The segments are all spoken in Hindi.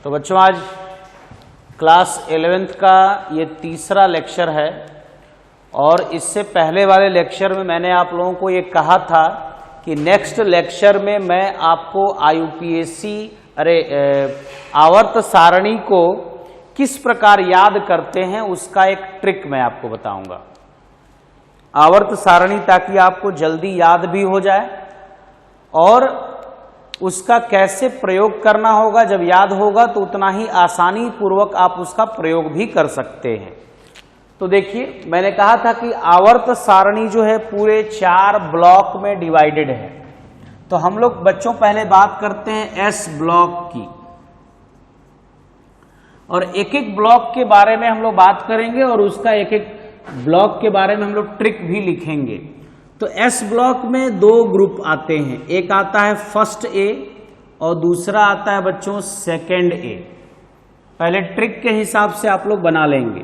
तो बच्चों आज क्लास 11th का ये तीसरा लेक्चर है और इससे पहले वाले लेक्चर में मैंने आप लोगों को ये कहा था कि नेक्स्ट लेक्चर में मैं आपको IUPAC आवर्त सारणी को किस प्रकार याद करते हैं उसका एक ट्रिक मैं आपको बताऊंगा। आवर्त सारणी ताकि आपको जल्दी याद भी हो जाए और उसका कैसे प्रयोग करना होगा, जब याद होगा तो उतना ही आसानी पूर्वक आप उसका प्रयोग भी कर सकते हैं। तो देखिए मैंने कहा था कि आवर्त सारणी जो है पूरे 4 ब्लॉक में डिवाइडेड है। तो हम लोग बच्चों पहले बात करते हैं एस ब्लॉक की और एक एक ब्लॉक के बारे में हम लोग बात करेंगे और उसका एक एक ब्लॉक के बारे में हम लोग ट्रिक भी लिखेंगे। तो एस ब्लॉक में 2 ग्रुप आते हैं, एक आता है फर्स्ट ए और दूसरा आता है बच्चों सेकंड ए। पहले ट्रिक के हिसाब से आप लोग बना लेंगे।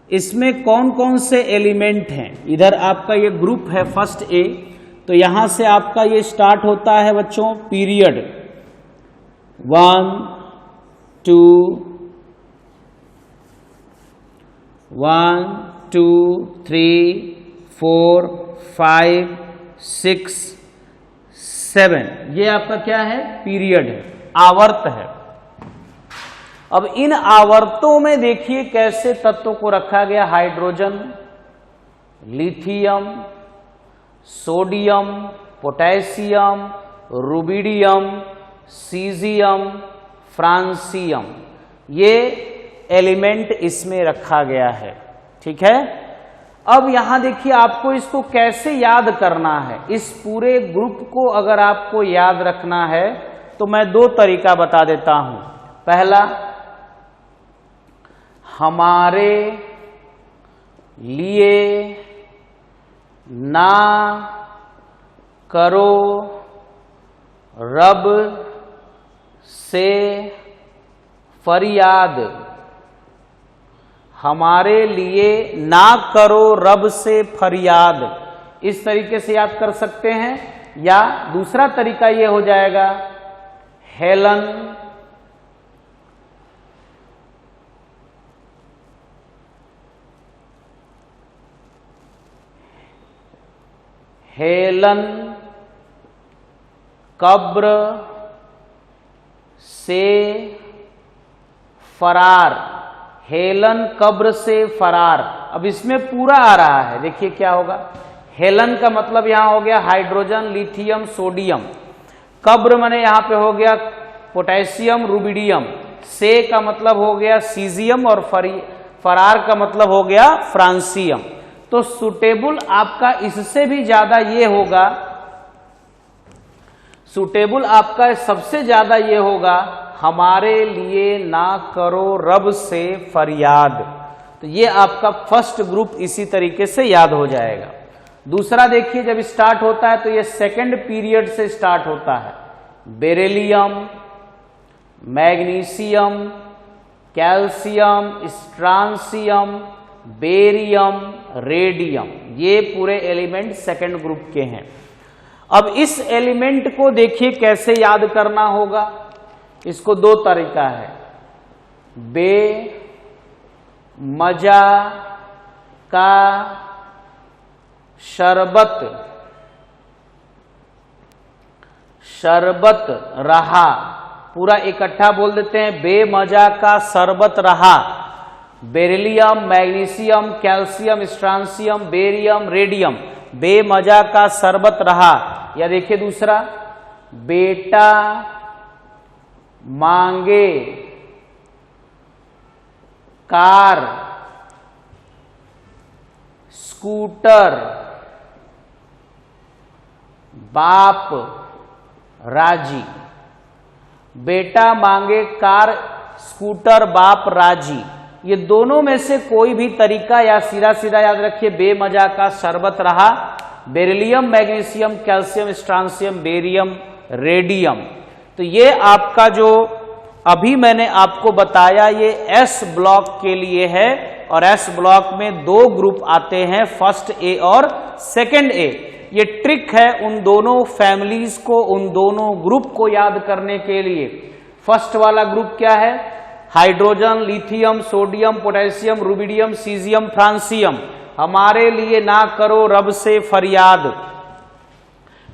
इसमें कौन कौन से एलिमेंट हैं, इधर आपका ये ग्रुप है फर्स्ट ए, तो यहां से आपका ये स्टार्ट होता है बच्चों पीरियड 1 2 3 4 5 6 7, ये आपका क्या है पीरियड है, आवर्त है। अब इन आवर्तों में देखिए कैसे तत्वों को रखा गया, hydrogen, lithium, sodium, potassium, rubidium, caesium, francium, ये एलिमेंट इसमें रखा गया है। ठीक है। अब यहां देखिए आपको इसको कैसे याद करना है। इस पूरे ग्रुप को अगर आपको याद रखना है तो मैं 2 तरीका बता देता हूं। पहला, हमारे लिए ना करो रब से फरियाद, हमारे लिए ना करो रब से फरियाद, इस तरीके से याद कर सकते हैं। या दूसरा तरीका ये हो जाएगा, हेलन कब्र से फरार, हेलन कब्र से फरार। अब इसमें पूरा आ रहा है, देखिए क्या होगा। हेलन का मतलब यहां हो गया हाइड्रोजन, लिथियम, सोडियम। कब्र माने यहां पे हो गया पोटेशियम, रुबिडियम। से का मतलब हो गया सीजियम और फरार का मतलब हो गया फ्रांसियम। तो सुटेबल आपका इससे भी ज्यादा ये होगा, सुटेबल आपका सबसे ज्यादा ये होगा, हमारे लिए ना करो रब से फरियाद। तो ये आपका फर्स्ट ग्रुप इसी तरीके से याद हो जाएगा। दूसरा देखिए जब स्टार्ट होता है तो ये सेकंड पीरियड से स्टार्ट होता है। Beryllium, magnesium, calcium, strontium, barium, radium, ये पूरे एलिमेंट सेकंड ग्रुप के हैं। अब इस एलिमेंट को देखिए कैसे याद करना होगा। इसको 2 तरीका है, मजा का शरबत, शरबत रहा, पूरा इकट्ठा बोल देते हैं, बेमजा का शरबत रहा। Beryllium, magnesium, calcium, strontium, barium, radium, बेमजा का शरबत रहा। या देखिए दूसरा, बेटा मांगे कार, स्कूटर, बाप राजी। बेटा मांगे कार, स्कूटर, बाप राजी, ये दोनों में से कोई भी तरीका या सीधा सीधा याद रखिए। बेमजा का शरबत रहा, beryllium, magnesium, calcium, strontium, barium, radium. तो ये आपका जो अभी मैंने आपको बताया ये एस ब्लॉक के लिए है और एस ब्लॉक में 2 ग्रुप आते हैं, फर्स्ट ए और सेकंड ए। ये ट्रिक है उन दोनों फैमिलीज को, उन दोनों ग्रुप को याद करने के लिए। फर्स्ट वाला ग्रुप क्या है? Hydrogen, lithium, sodium, potassium, rubidium, caesium, francium. हमारे लिए ना करो रब से फरियाद,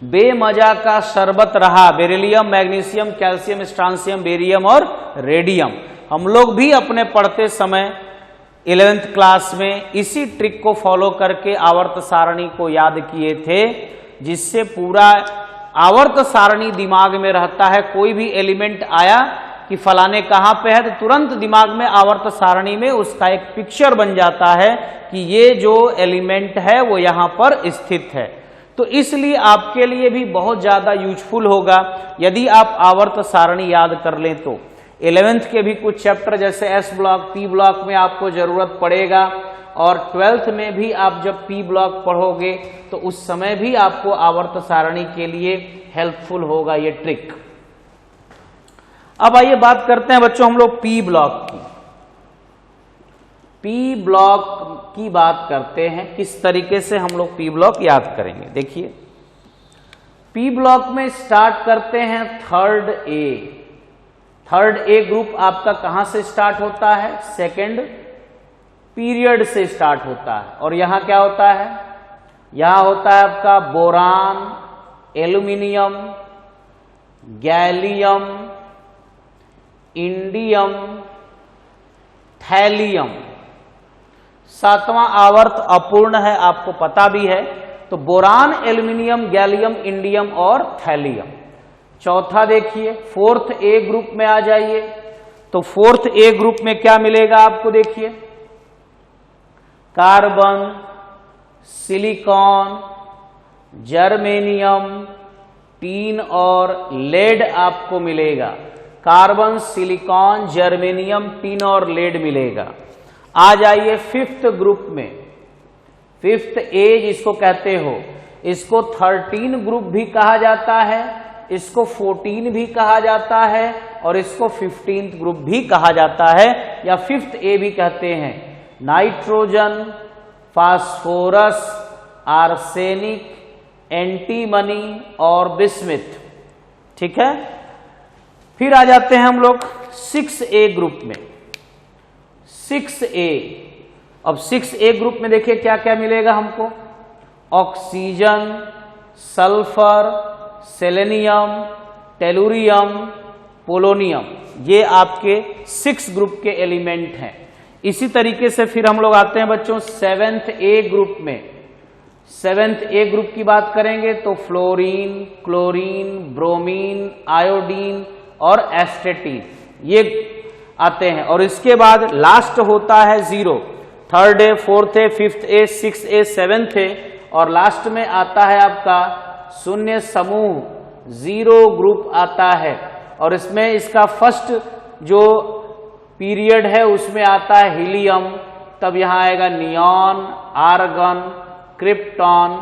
बेमजा का शरबत रहा, beryllium, magnesium, calcium, strontium, barium और रेडियम। हम लोग भी अपने पढ़ते समय 11th क्लास में इसी ट्रिक को फॉलो करके आवर्त सारणी को याद किए थे, जिससे पूरा आवर्त सारणी दिमाग में रहता है। कोई भी एलिमेंट आया कि फलाने कहां पे है, तो तुरंत दिमाग में आवर्त सारणी में उसका एक पिक्चर बन जाता है कि ये जो एलिमेंट है वो यहां पर स्थित है। तो इसलिए आपके लिए भी बहुत ज्यादा यूजफुल होगा यदि आप आवर्त सारणी याद कर लें। तो 11th के भी कुछ चैप्टर जैसे एस ब्लॉक, पी ब्लॉक में आपको जरूरत पड़ेगा, और 12th में भी आप जब पी ब्लॉक पढ़ोगे तो उस समय भी आपको आवर्त सारणी के लिए हेल्पफुल होगा ये ट्रिक। अब आइए बात करते हैं बच्चों हम लोग पी ब्लॉक की। पी ब्लॉक की बात करते हैं, किस तरीके से हम लोग पी ब्लॉक याद करेंगे। देखिए, पी ब्लॉक में स्टार्ट करते हैं third A. Third A group आपका कहां से स्टार्ट होता है? सेकेंड पीरियड से स्टार्ट होता है। और यहां क्या होता है? यहां होता है आपका boron, aluminium, gallium, indium, thallium. सातवां आवर्त अपूर्ण है, आपको पता भी है। तो बोरान, एल्यूमिनियम, गैलियम, इंडियम और थैलियम। चौथा देखिए, फोर्थ ए ग्रुप में आ जाइए। तो फोर्थ ए ग्रुप में क्या मिलेगा आपको? देखिए, कार्बन, सिलिकॉन, जर्मेनियम, टीन और लेड आपको मिलेगा। कार्बन, सिलिकॉन, जर्मेनियम, टीन और लेड मिलेगा। आ जाइए फिफ्थ ग्रुप में। फिफ्थ ए जिसको कहते हो, इसको 13 ग्रुप भी कहा जाता है, इसको 14 भी कहा जाता है और इसको 15th ग्रुप भी कहा जाता है, या फिफ्थ ए भी कहते हैं। नाइट्रोजन, फास्फोरस, आर्सेनिक, एंटीमनी और बिस्मिथ। ठीक है, फिर आ जाते हैं हम लोग 6A ग्रुप में। 6A, अब 6A ग्रुप में देखिए क्या क्या मिलेगा हमको? Oxygen, sulphur, selenium, tellurium, polonium. ये आपके 6 ग्रुप के एलिमेंट हैं। इसी तरीके से फिर हम लोग आते हैं बच्चों 7th A ग्रुप में। 7th A ग्रुप की बात करेंगे तो फ्लोरीन, क्लोरीन, ब्रोमीन, आयोडीन और एस्टेटीन ये आते हैं। और इसके बाद लास्ट होता है 0। 3rd A, 4th A, 5th A, 6th A, 7th A और लास्ट में आता है आपका शून्य समूह, 0 ग्रुप आता है। और इसमें इसका फर्स्ट जो पीरियड है उसमें आता है हीलियम, तब यहां आएगा नियॉन, आर्गन, क्रिप्टॉन,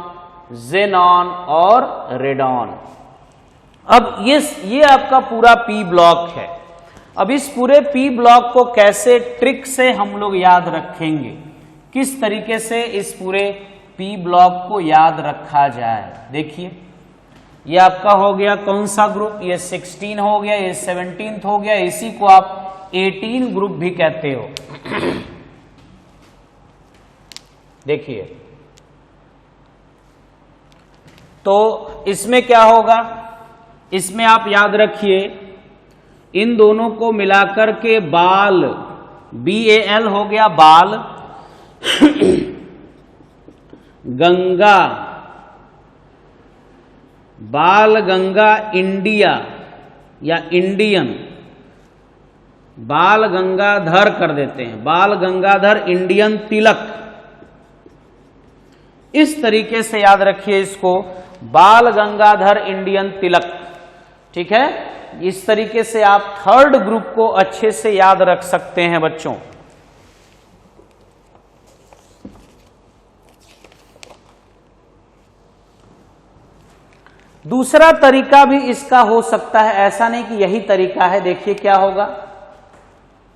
जेनॉन और रेडॉन। अब ये आपका पूरा पी ब्लॉक है। अब इस पूरे पी ब्लॉक को कैसे ट्रिक से हम लोग याद रखेंगे, किस तरीके से इस पूरे पी ब्लॉक को याद रखा जाए। देखिए, ये आपका हो गया कौन सा ग्रुप? ये 16 हो गया, ये 17th हो गया, इसी को आप 18 ग्रुप भी कहते हो। देखिए, तो इसमें क्या होगा? इसमें आप याद रखिए, इन दोनों को मिलाकर के बाल, BAL हो गया बाल, गंगा, बाल गंगा इंडिया या इंडियन, बाल गंगाधर कर देते हैं, बाल गंगाधर इंडियन तिलक। इस तरीके से याद रखिए इसको, बाल गंगाधर इंडियन तिलक। ठीक है, इस तरीके से आप 3rd ग्रुप को अच्छे से याद रख सकते हैं बच्चों। दूसरा तरीका भी इसका हो सकता है, ऐसा नहीं कि यही तरीका है। देखिए क्या होगा,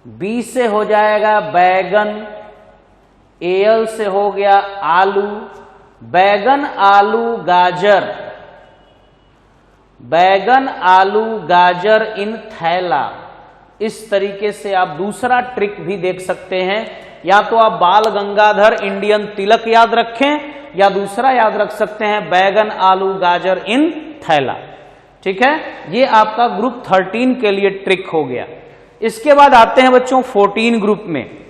बी से हो जाएगा बैगन, AL से हो गया आलू, बैगन, आलू, गाजर, बैगन, आलू, गाजर इन थैला। इस तरीके से आप दूसरा ट्रिक भी देख सकते हैं। या तो आप बाल गंगाधर इंडियन तिलक याद रखें, या दूसरा याद रख सकते हैं बैगन आलू गाजर इन थैला। ठीक है, ये आपका ग्रुप 13 के लिए ट्रिक हो गया। इसके बाद आते हैं बच्चों 14 ग्रुप में।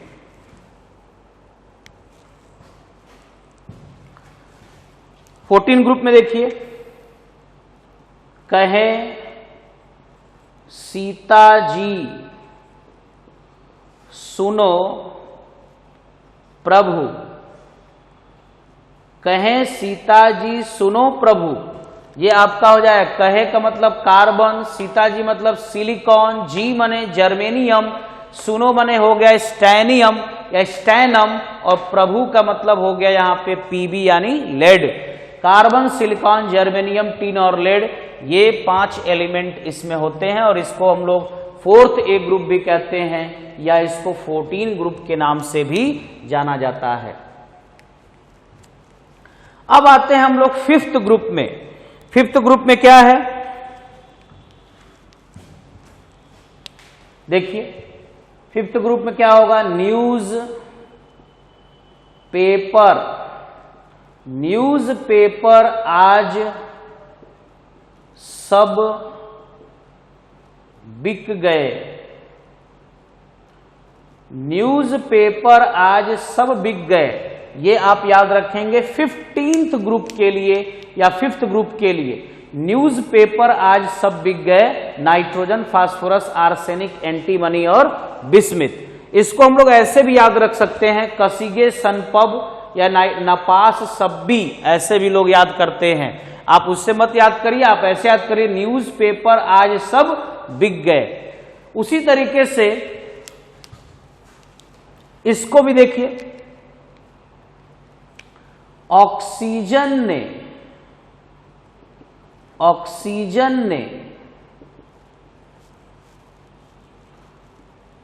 14 ग्रुप में देखिए, कहे सीता जी सुनो प्रभु। कहे सीता जी सुनो प्रभु, ये आपका हो जाए। कहे का मतलब कार्बन, सीता जी मतलब सिलिकॉन, जी मने जर्मेनियम, सुनो मने हो गया स्टैनियम या स्टैनम, और प्रभु का मतलब हो गया यहां पे पीबी यानी lead. Carbon, silicon, germanium, tin और लेड, ये 5 एलिमेंट इसमें होते हैं, और इसको हम लोग 4th ए ग्रुप भी कहते हैं, या इसको 14 ग्रुप के नाम से भी जाना जाता है। अब आते हैं हम लोग 5th ग्रुप में। 5th ग्रुप में क्या है देखिए, 5th ग्रुप में क्या होगा, न्यूज पेपर। न्यूज पेपर आज सब बिक गए। न्यूज पेपर आज सब बिक गए, ये आप याद रखेंगे 15th ग्रुप के लिए या 5th ग्रुप के लिए। न्यूज पेपर आज सब बिक गए, नाइट्रोजन, फास्फोरस, आर्सेनिक, एंटीमनी और बिस्मिथ। इसको हम लोग ऐसे भी याद रख सकते हैं, कसीगे सनपब या नपास सब्बी, ऐसे भी लोग याद करते हैं। आप उससे मत याद करिए, आप ऐसे याद करिए, न्यूज पेपर आज सब बिक गए। उसी तरीके से इसको भी देखिए, ऑक्सीजन ने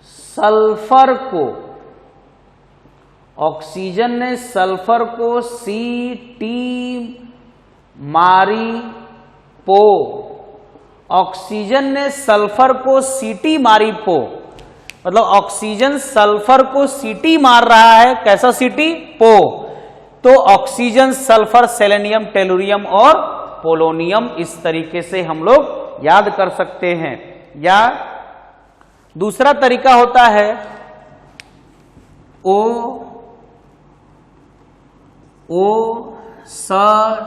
सल्फर को, ऑक्सीजन ने सल्फर को सीटी मारी पो। ऑक्सीजन ने सल्फर को सीटी मारी पो, मतलब ऑक्सीजन सल्फर को सीटी मार रहा है। कैसा सीटी? पो। तो ऑक्सीजन, सल्फर, सेलेनियम, टेलुरियम और पोलोनियम, इस तरीके से हम लोग याद कर सकते हैं। या दूसरा तरीका होता है ओ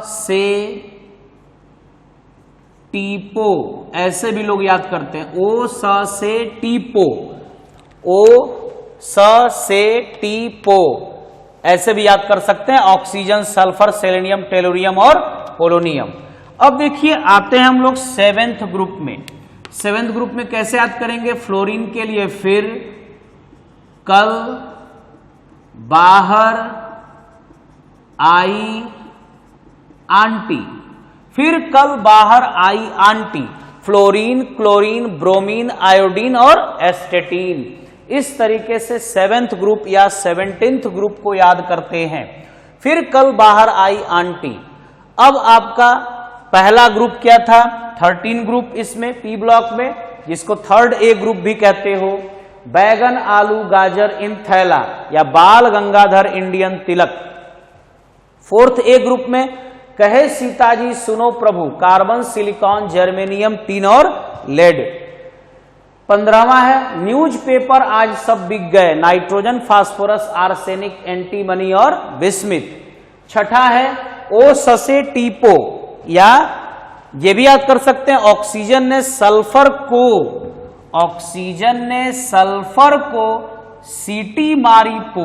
से टीपो, ऐसे भी लोग याद करते हैं। ओ से टीपो, ओ से टीपो, ऐसे भी याद कर सकते हैं। ऑक्सीजन, सल्फर, सेलेनियम, टेलुरियम और पोलोनियम। अब देखिए आते हैं हम लोग 7th ग्रुप में। 7th ग्रुप में कैसे याद करेंगे? फ्लोरीन के लिए फिर कल बाहर आई आंटी, फिर कल बाहर आई aunty. Fluorine, chlorine, bromine, iodine और एस्टेटीन, इस तरीके से 7th ग्रुप या 17th ग्रुप को याद करते हैं। फिर कल बाहर आई आंटी। अब आपका पहला ग्रुप क्या था? 13 ग्रुप इसमें पी ब्लॉक में, जिसको 3rd ए ग्रुप भी कहते हो। बैगन आलू गाजर इन थैला या बाल गंगाधर इंडियन तिलक। 4th ए ग्रुप में कहे सीताजी सुनो प्रभु, कार्बन, सिलिकॉन, जर्मेनियम, टिन और लेड। 15वां है न्यूज पेपर आज सब बिक गए, नाइट्रोजन, फास्फोरस, आर्सेनिक, एंटीमनी और बिस्मिथ। 6ठा है ओ ससे टीपो, या ये भी याद कर सकते हैं ऑक्सीजन ने सल्फर को, ऑक्सीजन ने सल्फर को सीटी मारी पो।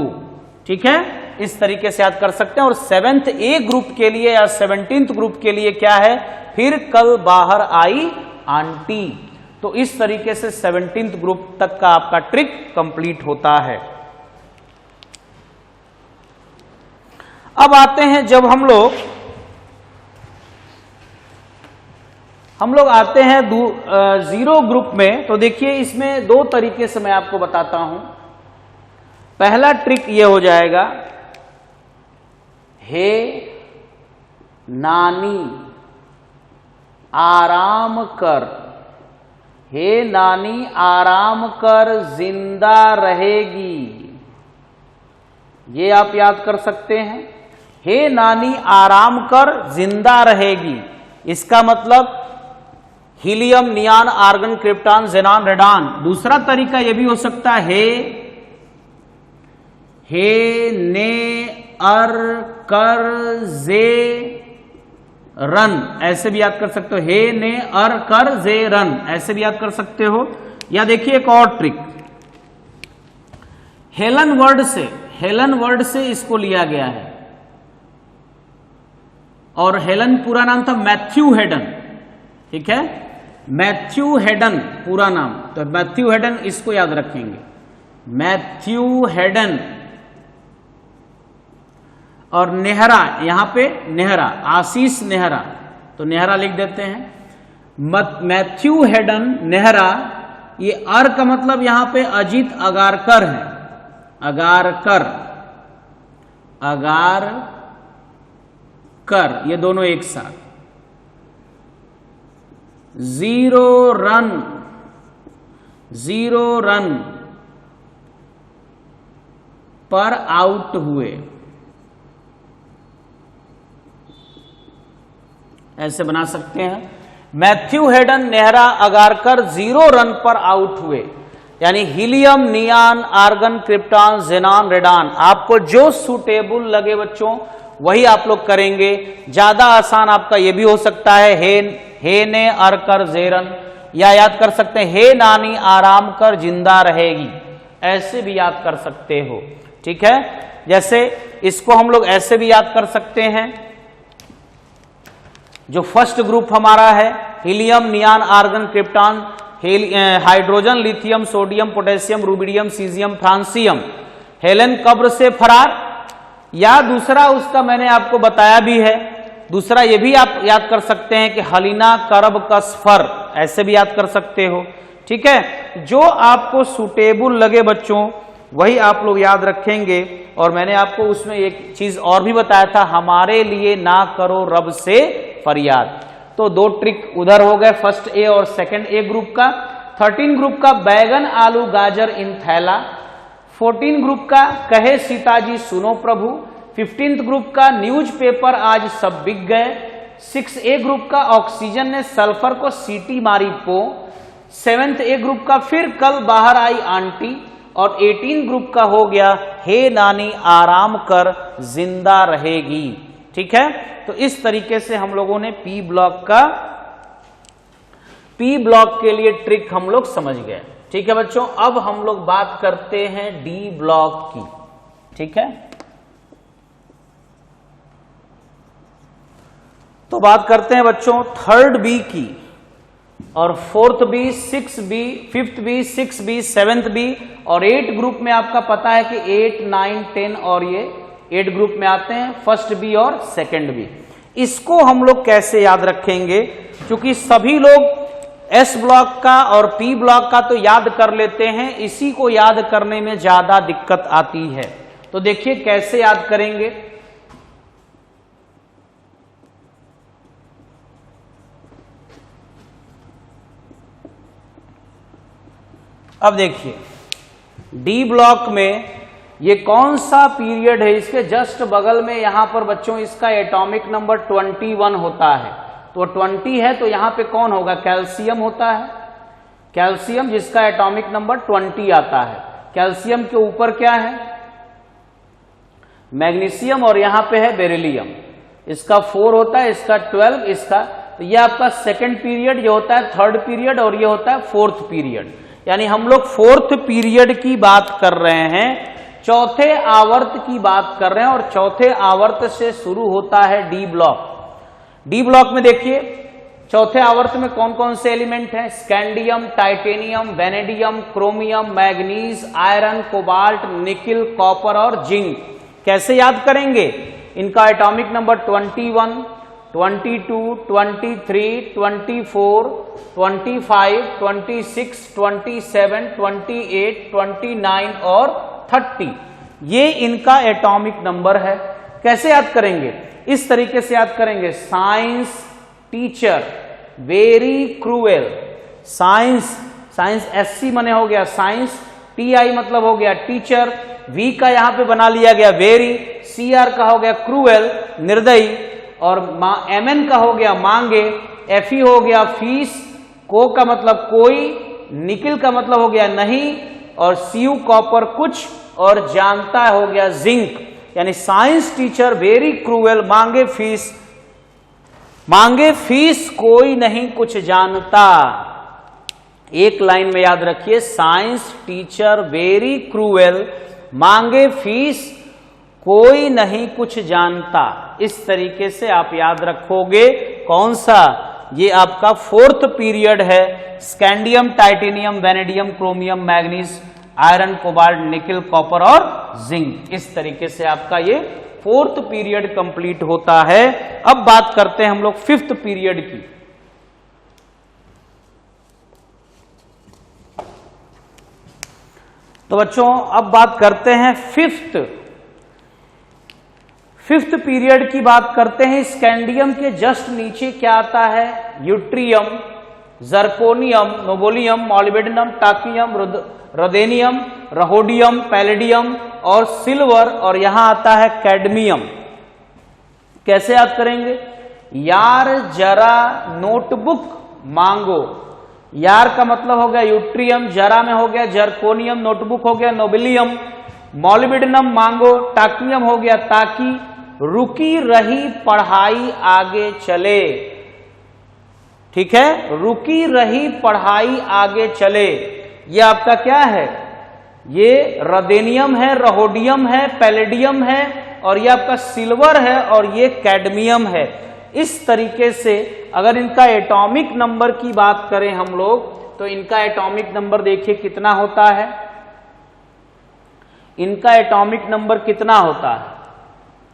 ठीक है, इस तरीके से याद कर सकते हैं। और 7th ए ग्रुप के लिए या 17th ग्रुप के लिए क्या है? फिर कल बाहर आई आंटी। तो इस तरीके से 17th ग्रुप तक का आपका ट्रिक कंप्लीट होता है। अब आते हैं जब हम लोग आते हैं 0 ग्रुप में, तो देखिए इसमें 2 तरीके से मैं आपको बताता हूं। पहला ट्रिक ये हो जाएगा, हे नानी आराम कर, हे नानी आराम कर जिंदा रहेगी, ये आप याद कर सकते हैं। हे नानी आराम कर जिंदा रहेगी, इसका मतलब helium, neon, argon, krypton, xenon, radon. दूसरा तरीका यह भी हो सकता है हे ने अर कर जे रन, ऐसे भी याद कर सकते हो। हे ने अर कर जे रन, ऐसे भी याद कर सकते हो। या देखिए एक और ट्रिक, हेलन वर्ड से इसको लिया गया है, और हेलन पूरा नाम था मैथ्यू हेडन, ठीक है, मैथ्यू हेडन पूरा नाम। तो मैथ्यू हेडन इसको याद रखेंगे, मैथ्यू हेडन। और नेहरा, यहां पे नेहरा, आशीष नेहरा, तो नेहरा लिख देते हैं। मैथ्यू हेडन नेहरा, ये अर का मतलब यहां पे अजीत अगारकर है, अगारकर, अगारकर, ये दोनों एक साथ। जीरो रन पर आउट हुए, ऐसे बना सकते हैं। Matthew Hayden Nehra Agarkar 0 run पर आउट हुए, यानी helium, neon, argon, krypton, xenon, radon, आपको जो सूटेबल लगे बच्चों वही आप लोग करेंगे। ज्यादा आसान आपका यह भी हो सकता है हे ने अर कर जेरन, या याद कर सकते हैं हे नानी आराम कर जिंदा रहेगी, ऐसे भी याद कर सकते हो, ठीक है। जैसे इसको हम लोग ऐसे भी याद कर सकते हैं, जो फर्स्ट ग्रुप हमारा है helium, neon, argon, krypton, hydrogen, lithium, sodium, potassium, rubidium, caesium, francium, Helen कब्र से फरार। या दूसरा उसका मैंने आपको बताया भी है, दूसरा ये भी आप याद कर सकते हैं कि हलीना करब कसफर, ऐसे भी याद कर सकते हो, ठीक है। जो आपको सूटेबल लगे बच्चों वही आप लोग याद रखेंगे। और मैंने आपको उसमें एक चीज और भी बताया था, हमारे लिए ना करो रब से फरियाद। तो 2 ट्रिक उधर हो गए, फर्स्ट ए और सेकंड ए ग्रुप का। 13 ग्रुप का बैगन, आलू, गाजर इन थैला। 14 ग्रुप का कहे सीता जी सुनो प्रभु। 15th ग्रुप का न्यूज़पेपर आज सब बिक गए। 6A ग्रुप का ऑक्सीजन ने सल्फर को सीटी मारी पो। 7th ए ग्रुप का फिर कल बाहर आई आंटी। और 18 ग्रुप का हो गया हे नानी आराम कर जिंदा रहेगी, ठीक है। तो इस तरीके से हम लोगों ने पी ब्लॉक के लिए ट्रिक हम लोग समझ गए, ठीक है बच्चों। अब हम लोग बात करते हैं डी ब्लॉक की, ठीक है। तो बात करते हैं बच्चों 3rd बी की, और 4th B, 6th B, 5th B, 6th B, 7th B, और 8 ग्रुप में आपका पता है कि 8, 9, 10 और ये 8 ग्रुप में आते हैं, फर्स्ट बी और सेकंड बी। इसको हम लोग कैसे याद रखेंगे, क्योंकि सभी लोग एस ब्लॉक का और पी ब्लॉक का तो याद कर लेते हैं, इसी को याद करने में ज्यादा दिक्कत आती है। तो देखिए कैसे याद करेंगे। अब देखिए डी ब्लॉक में ये कौन सा पीरियड है, इसके जस्ट बगल में यहां पर बच्चों इसका एटॉमिक नंबर 21 होता है। तो 20 है तो यहां पे कौन होगा, कैल्शियम होता है, कैल्शियम जिसका एटॉमिक नंबर 20 आता है। कैल्शियम के ऊपर क्या है, मैग्नीशियम, और यहां पे है बेरिलियम, इसका 4 होता है, इसका 12, इसका, तो ये आपका सेकेंड पीरियड, ये होता है 3rd पीरियड, और ये होता है 4th पीरियड। यानी हम लोग 4th पीरियड की बात कर रहे हैं, 4थे आवर्त की बात कर रहे हैं, और 4थे आवर्त से शुरू होता है डी ब्लॉक। डी ब्लॉक में देखिए 4थे आवर्त में कौन कौन से एलिमेंट हैं, scandium, titanium, vanadium, chromium, manganese, iron, cobalt, nickel, copper और जिंक। कैसे याद करेंगे, इनका एटॉमिक नंबर 21, 22, 23, 24, 25, 26, 27, 28, 29 और 30, ये इनका एटॉमिक नंबर है। कैसे याद करेंगे, इस तरीके से याद करेंगे, science teacher very cruel, science, science SC मने हो गया साइंस, TI मतलब हो गया टीचर, V का यहां पे बना लिया गया वेरी, CR का हो गया क्रूएल निर्दयी, और MN का हो गया मांगे, FE हो गया फीस, को का मतलब कोई, निकिल का मतलब हो गया नहीं, और CU कॉपर कुछ, और जानता हो गया जिंक। यानी साइंस टीचर वेरी क्रूएल, मांगे फीस कोई नहीं कुछ जानता। एक लाइन में याद रखिए, साइंस टीचर वेरी क्रूएल, मांगे फीस कोई नहीं कुछ जानता। इस तरीके से आप याद रखोगे। कौन सा? ये आपका 4th पीरियड है, scandium, titanium, vanadium, chromium, manganese, iron, cobalt, nickel, copper और जिंक। इस तरीके से आपका ये 4th पीरियड कंप्लीट होता है। अब बात करते हैं हम लोग 5th पीरियड की। तो बच्चों अब बात करते हैं 5th पीरियड की बात करते हैं। स्कैंडियम के जस्ट नीचे क्या आता है? Yttrium, zirconium, niobium, molybdenum, टाकियम, रोदेनियम, rhodium, palladium और सिल्वर, और यहां आता है कैडमियम। कैसे याद करेंगे? यार जरा नोटबुक मांगो। यार का मतलब हो गया यूट्रियम, जरा में हो गया जर्कोनियम, नोटबुक हो गया नोबिलियम, मॉलिब्डेनम मांगो, टाकियम हो गया ताकि, रुकी रही पढ़ाई आगे चले। ठीक है, रुकी रही पढ़ाई आगे चले। ये आपका क्या है? ये रोदेनियम है, रहोडियम है, पैलेडियम है, और ये आपका सिल्वर है, और ये कैडमियम है। इस तरीके से अगर इनका एटॉमिक नंबर की बात करें हम लोग, तो इनका एटॉमिक नंबर देखिए कितना होता है। इनका एटॉमिक नंबर कितना होता है?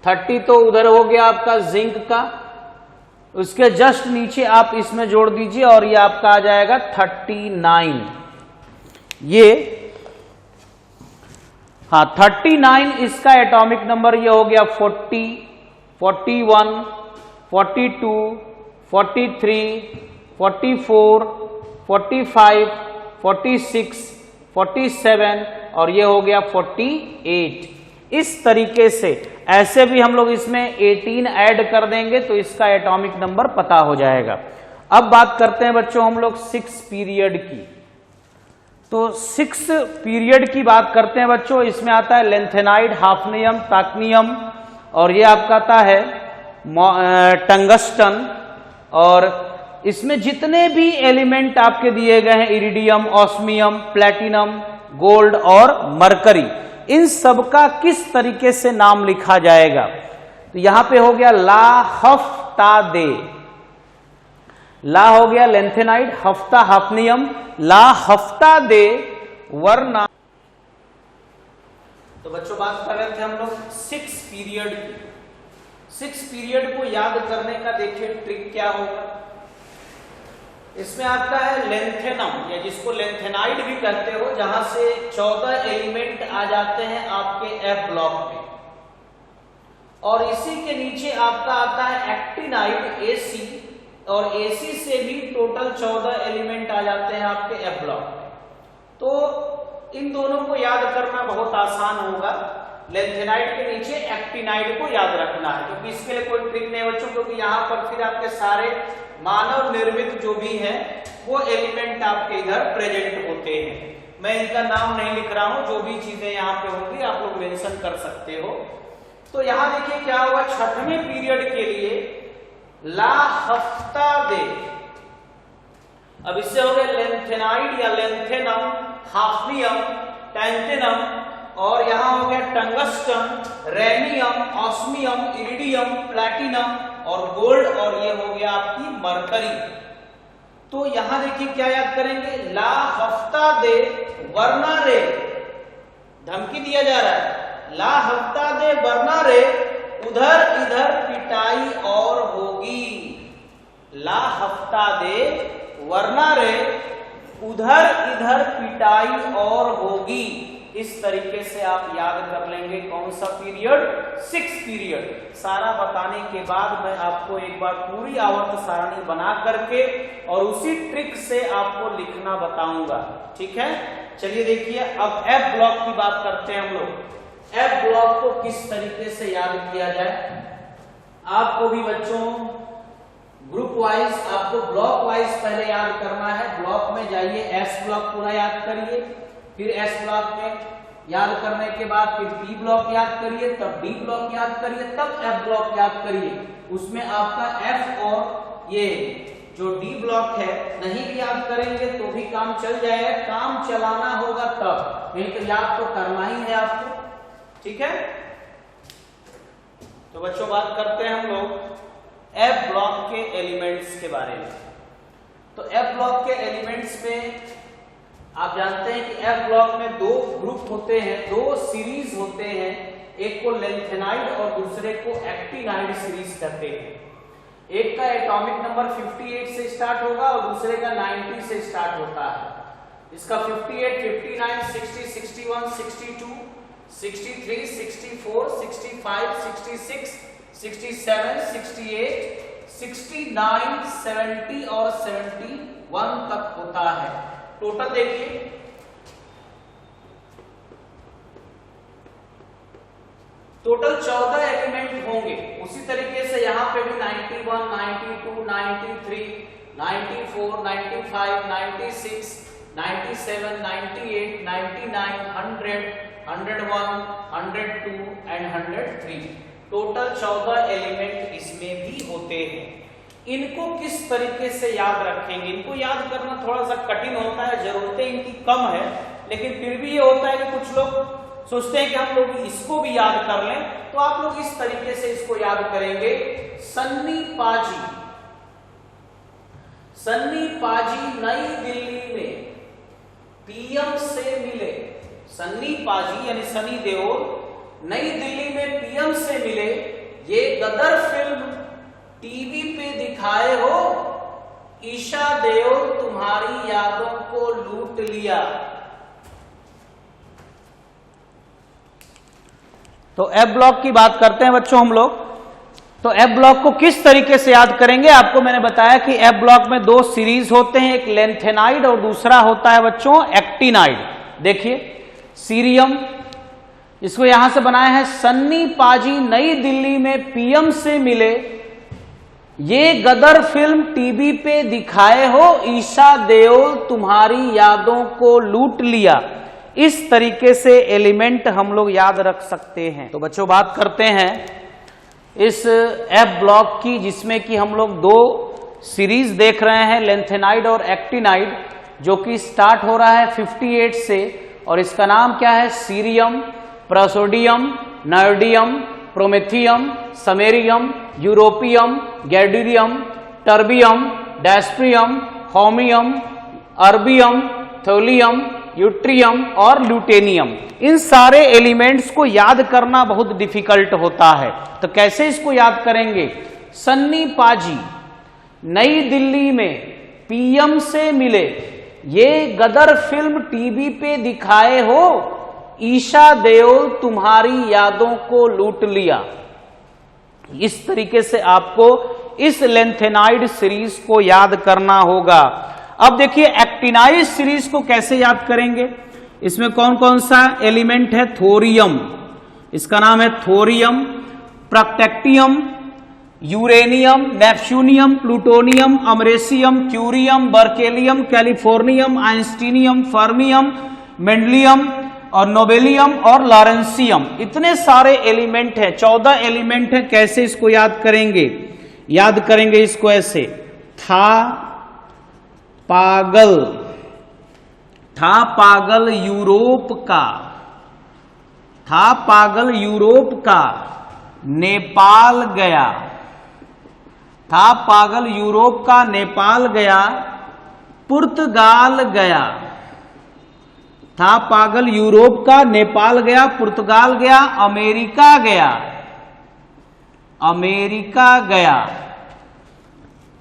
30 तो उधर हो गया आपका जिंक का, उसके जस्ट नीचे आप इसमें जोड़ दीजिए और ये आपका आ जाएगा 39। ये हाँ 39 इसका एटॉमिक नंबर ये हो गया 40, 41, 42, 43, 44, 45, 46, 47 और ये हो गया 48। इस तरीके से ऐसे भी हम लोग इसमें 18 ऐड कर देंगे तो इसका एटॉमिक नंबर पता हो जाएगा। अब बात करते हैं बच्चों हम लोग 6 पीरियड की। तो 6 पीरियड की बात करते हैं बच्चों, इसमें आता है लेंथेनाइड, हाफनियम, ताक्नियम और ये आपका आता है टंगस्टन। और इसमें जितने भी एलिमेंट आपके दिए गए हैं इरिडियम, ऑस्मियम, प्लेटिनम, गोल्ड और मरकरी, इन सब का किस तरीके से नाम लिखा जाएगा? तो यहां पे हो गया ला हफ्ता दे, ला हो गया लेंथेनाइड, हफ्ता हाफनियम, ला हफ्ता दे वरना। तो बच्चों बात कर रहे थे हम लोग 6 पीरियड की। 6 पीरियड को याद करने का देखिए ट्रिक क्या होगा। इसमें आपका है लेंथेनम या जिसको लेंथेनाइड भी कहते हो, जहां से 14 एलिमेंट आ जाते हैं आपके एफ ब्लॉक में, और इसी के नीचे आपका आता है एक्टिनाइड एसी, और एसी से भी टोटल 14 एलिमेंट आ जाते हैं आपके एफ ब्लॉक में। तो इन दोनों को याद करना बहुत आसान होगा। लेंथेनाइड के नीचे एक्टिनाइड को याद रखना है, क्योंकि इसके लिए कोई ट्रिक नहीं बच्चों, क्योंकि यहाँ पर फिर आपके सारे मानव निर्मित जो भी है वो एलिमेंट आपके इधर प्रेजेंट होते हैं। मैं इनका नाम नहीं लिख रहा हूं, जो भी चीजें यहाँ पे होंगी आप लोग मेंशन कर सकते हो। तो यहाँ देखिए क्या होगा, 6वें पीरियड के लिए ला हफ्ता दे। अब इससे हो गया लेंथेनाइड या लेंथेनम, हाफनियम, टैंटेनम, और यहां हो गया tungsten, rhenium, osmium, iridium, platinum और गोल्ड, और ये हो गया आपकी मरकरी। तो यहां देखिए क्या याद करेंगे, ला हफ्ता दे वरना रे, धमकी दिया जा रहा है, ला हफ्ता दे वरना रे उधर इधर पिटाई और होगी। ला हफ्ता दे वरना रे उधर इधर पिटाई और होगी। इस तरीके से आप याद कर लेंगे। कौन सा पीरियड? 6 पीरियड। सारा बताने के बाद मैं आपको एक बार पूरी आवर्त सारणी बना करके और उसी ट्रिक से आपको लिखना बताऊंगा। ठीक है, चलिए देखिए अब एफ ब्लॉक की बात करते हैं हम लोग। एफ ब्लॉक को किस तरीके से याद किया जाए? आपको भी बच्चों ग्रुप वाइज, आपको ब्लॉक वाइज पहले याद करना है। ब्लॉक में जाइए, एस ब्लॉक पूरा याद करिए, फिर एस ब्लॉक में याद करने के बाद फिर पी ब्लॉक याद करिए, तब डी ब्लॉक याद करिए, तब एफ ब्लॉक याद करिए। उसमें आपका एफ और ये जो डी ब्लॉक है नहीं भी याद करेंगे तो भी काम चल जाएगा। काम चलाना होगा तब, नहीं तो याद तो करना ही है आपको। ठीक है, तो बच्चों बात करते हैं हम लोग एफ ब्लॉक के एलिमेंट्स के बारे में। तो एफ ब्लॉक के एलिमेंट्स में आप जानते हैं कि एफ ब्लॉक में 2 ग्रुप होते हैं, 2 सीरीज होते हैं। एक को लेंथेनाइड और दूसरे को एक्टिनाइड सीरीज कहते हैं। एक का एटॉमिक नंबर 58 से स्टार्ट होगा और दूसरे का 90 से स्टार्ट होता है। इसका 58, 59, 60, 61, 62, 63, 64, 65, 66, 67, 68, 69, 70 और 71 तक होता है। टोटल देखिए टोटल 14 एलिमेंट होंगे। उसी तरीके से यहां पे भी 91, 92, 93, 94, 95, 96, 97, 98, 99, 100, 101, 102 एंड 103। टोटल 14 एलिमेंट इसमें भी होते हैं। इनको किस तरीके से याद रखेंगे? इनको याद करना थोड़ा सा कठिन होता है, जरूरतें इनकी कम है, लेकिन फिर भी ये होता है कि कुछ लोग सोचते हैं कि हम लोग इसको भी याद कर लें। तो आप लोग इस तरीके से इसको याद करेंगे। सन्नी पाजी, सन्नी पाजी नई दिल्ली में पीएम से मिले। सन्नी पाजी यानी सनी देओल नई दिल्ली में पीएम से मिले। ये गदर फिल्म टीवी पे दिखाए हो, ईशा देओल तुम्हारी यादों को लूट लिया। तो एफ ब्लॉक की बात करते हैं बच्चों हम लोग। तो एफ ब्लॉक को किस तरीके से याद करेंगे? आपको मैंने बताया कि एफ ब्लॉक में 2 सीरीज होते हैं, एक लेंथेनाइड और दूसरा होता है बच्चों एक्टिनाइड। देखिए सीरियम, इसको यहां से बनाया है सन्नी पाजी नई दिल्ली में पीएम से मिले। ये गदर फिल्म टीवी पे दिखाए हो, ईशा देओल तुम्हारी यादों को लूट लिया। इस तरीके से एलिमेंट हम लोग याद रख सकते हैं। तो बच्चों बात करते हैं इस एफ ब्लॉक की, जिसमें कि हम लोग 2 सीरीज देख रहे हैं, लेंथेनाइड और एक्टिनाइड, जो कि स्टार्ट हो रहा है 58 से। और इसका नाम क्या है? Cerium, praseodymium, neodymium, promethium, samarium, europium, gadolinium, terbium, dysprosium, holmium, erbium, thulium, yttrium और ल्यूटेनियम। इन सारे एलिमेंट्स को याद करना बहुत डिफिकल्ट होता है। तो कैसे इसको याद करेंगे? सन्नी पाजी नई दिल्ली में पीएम से मिले। ये गदर फिल्म टीवी पे दिखाए हो, ईशा देओल तुम्हारी यादों को लूट लिया। इस तरीके से आपको इस लेंथेनाइड सीरीज को याद करना होगा। अब देखिए एक्टिनाइड सीरीज को कैसे याद करेंगे? इसमें कौन कौन सा एलिमेंट है? थोरियम, इसका नाम है thorium, protactinium, uranium, neptunium, plutonium, americium, curium, berkelium, californium, einsteinium, fermium, mendelevium और नोबेलियम और लॉरेंसियम। इतने सारे एलिमेंट हैं, 14 एलिमेंट हैं। कैसे इसको याद करेंगे? याद करेंगे इसको ऐसे, था पागल, था पागल यूरोप का, था पागल यूरोप का, नेपाल गया, था पागल यूरोप का, नेपाल गया, पुर्तगाल गया, था पागल यूरोप का, नेपाल गया, पुर्तगाल गया, अमेरिका गया, अमेरिका गया,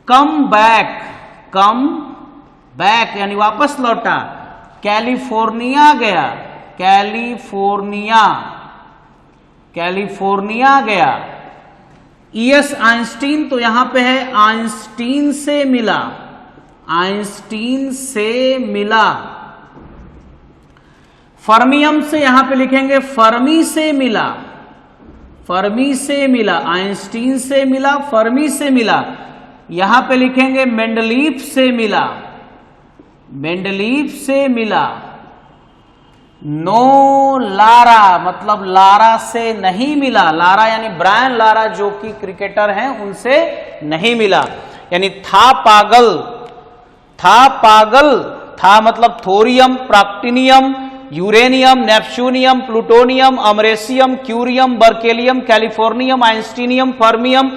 कम बैक, कम बैक यानी वापस लौटा, कैलिफोर्निया गया, कैलिफोर्निया, कैलिफोर्निया गया। ईएस आइंस्टीन, तो यहां पे है आइंस्टीन से मिला, आइंस्टीन से मिला। फर्मियम से यहां पे लिखेंगे फर्मी से मिला, फर्मी से मिला, आइंस्टीन से मिला, फर्मी से मिला। यहां पे लिखेंगे मेंडलीफ से मिला, मेंडलीफ से मिला। नो लारा मतलब लारा से नहीं मिला, लारा यानी ब्रायन लारा जो कि क्रिकेटर हैं उनसे नहीं मिला। यानी था पागल, था पागल, था मतलब thorium, protactinium, uranium, neptunium, plutonium, americium, curium, berkelium, californium, einsteinium, fermium,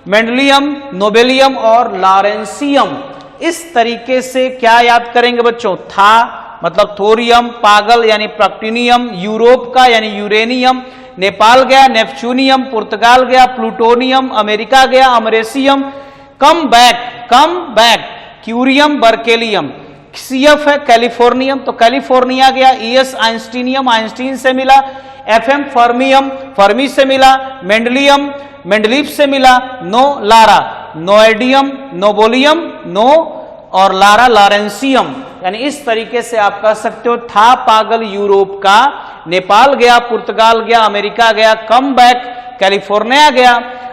mendelevium, nobelium और लॉरेंसियम। इस तरीके से क्या याद करेंगे बच्चों? था मतलब थोरियम, पागल यानी प्रैक्टिनियम, यूरोप का यानी यूरेनियम, नेपाल गया नेपच्यूनियम, पुर्तगाल गया प्लूटोनियम, अमेरिका गया americium, come back curium, berkelium. CF है कैलिफोर्नियम, तो कैलिफोर्निया गया। ईएस आइंस्टीनियम, आइंस्टीन से मिला। एफएम फर्मियम, फर्मी से मिला। मेंडलियम, मेंडलीफ से मिला। नो लारा, नोएडियम, नोबोलियम, नो और लारा लॉरेंसियम। यानी इस तरीके से आप कह सकते हो था पागल यूरोप का, नेपाल गया, पुर्तगाल गया, अमेरिका गया, कम बैक कैलिफोर्निया गया,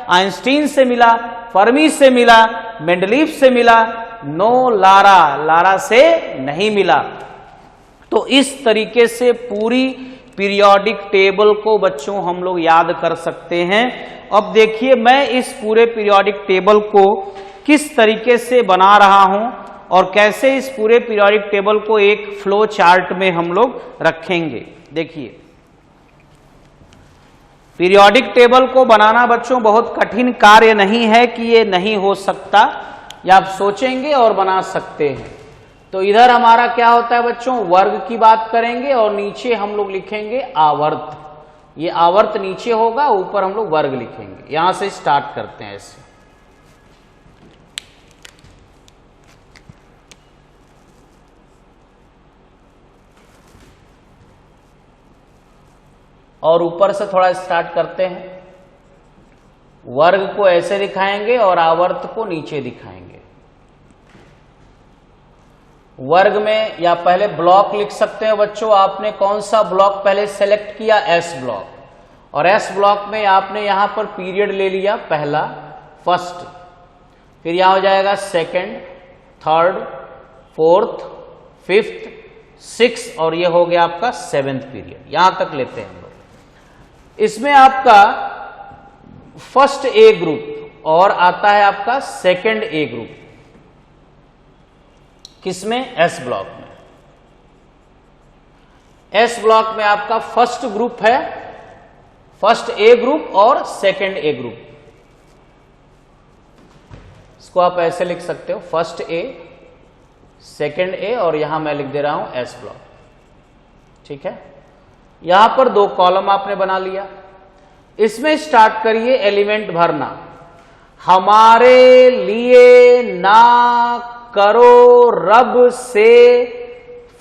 आइंस्टीन से मिला, फर्मी से मिला, मेंडलीफ से मिला, नो लारा, लारा से नहीं मिला। तो इस तरीके से पूरी पीरियोडिक टेबल को बच्चों हम लोग याद कर सकते हैं। अब देखिए मैं इस पूरे पीरियोडिक टेबल को किस तरीके से बना रहा हूं और कैसे इस पूरे पीरियोडिक टेबल को एक फ्लो चार्ट में हम लोग रखेंगे। देखिए पीरियोडिक टेबल को बनाना बच्चों बहुत कठिन कार्य नहीं है कि ये नहीं हो सकता, या आप सोचेंगे और बना सकते हैं। तो इधर हमारा क्या होता है बच्चों, वर्ग की बात करेंगे और नीचे हम लोग लिखेंगे आवर्त। ये आवर्त नीचे होगा, ऊपर हम लोग वर्ग लिखेंगे। यहां से स्टार्ट करते हैं ऐसे। और ऊपर से थोड़ा स्टार्ट करते हैं। वर्ग को ऐसे दिखाएंगे और आवर्त को नीचे दिखाएंगे। वर्ग में या पहले ब्लॉक लिख सकते हैं बच्चों। आपने कौन सा ब्लॉक पहले सेलेक्ट किया? S block. और एस ब्लॉक में आपने यहां पर पीरियड ले लिया पहला, फर्स्ट, फिर यहां हो जाएगा second, third, fourth, fifth, six और ये हो गया आपका सेवेंथ पीरियड। यहां तक लेते हैं हम लोग। इसमें आपका फर्स्ट ए ग्रुप और आता है आपका सेकंड ए ग्रुप। किसमें? एस ब्लॉक में। एस ब्लॉक में आपका फर्स्ट ग्रुप है, फर्स्ट ए ग्रुप और सेकंड ए ग्रुप। इसको आप ऐसे लिख सकते हो, फर्स्ट ए, सेकंड ए और यहां मैं लिख दे रहा हूं एस ब्लॉक। ठीक है, यहां पर दो कॉलम आपने बना लिया। इसमें स्टार्ट करिए एलिमेंट भरना। हमारे लिए ना करो रब से